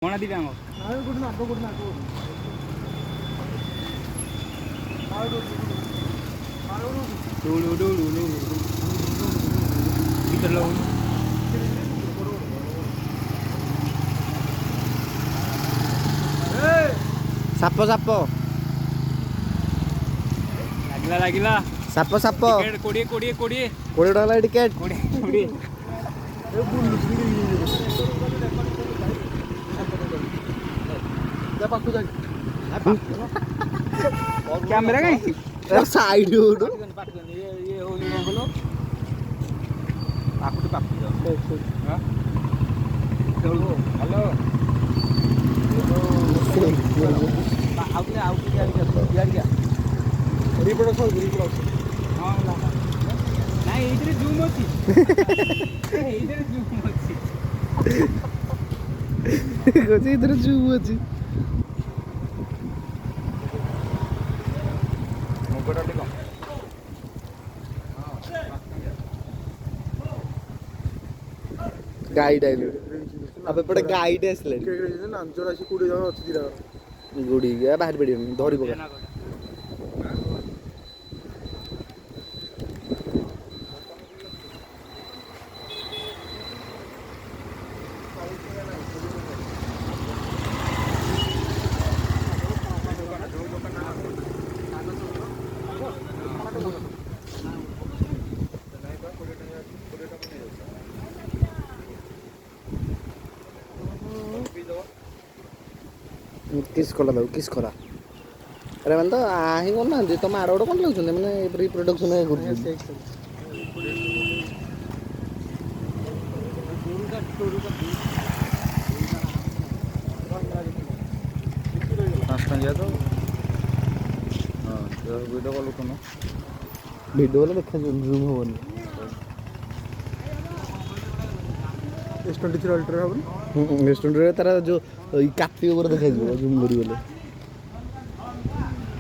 କଣ ଦିବେ ଆମ ସାପ ସାପ ଲାଗିଲା ସାପ ସାପ 20 ଟଙ୍କା ଲାଗେ ଟିକେଟ। କ୍ୟାମେରା କାଇଁ ସାଇଡ ଉଠୁ ନାଇଁ ଏଇଥିରେ ଜୁମ୍ ଅଛି ଏଇଥିରେ ଜୁମ୍ ଅଛି ଏଥିରେ ଜୁମ୍ ଅଛି। ଗାଇଡ ଆଇଲେ ଏପଟେ ଗାଇଡ ଆସିଲେ ଗୁଡି ବାହାରି ପଡିବନି ଧରି ପକା। କିସ୍ କଲା ତାକୁ କିସ୍ କଲା ଆରେ ମାନେ ତ ହିଁ କରୁନାହାନ୍ତି ତମ ଆଡ ଗୋଟେ କଣ ଲାଗୁଛନ୍ତି ମାନେ ରିପ୍ରଡକ୍ସନ କରୁଛନ୍ତି। ଭିଡ଼ିଓ ଗଲେ ଦେଖାଯିବନି ଜୁମ୍ ହବନି। S23 ଅଲ୍ଟ୍ରା ହବନି ରେଷ୍ଟୁରାଣ୍ଟରେ ତାର ଯୋଉ କାର୍ତ୍ତିକ ଉପରେ ଦେଖାଯିବ ଜୁମ୍ କରି ଗଲେ।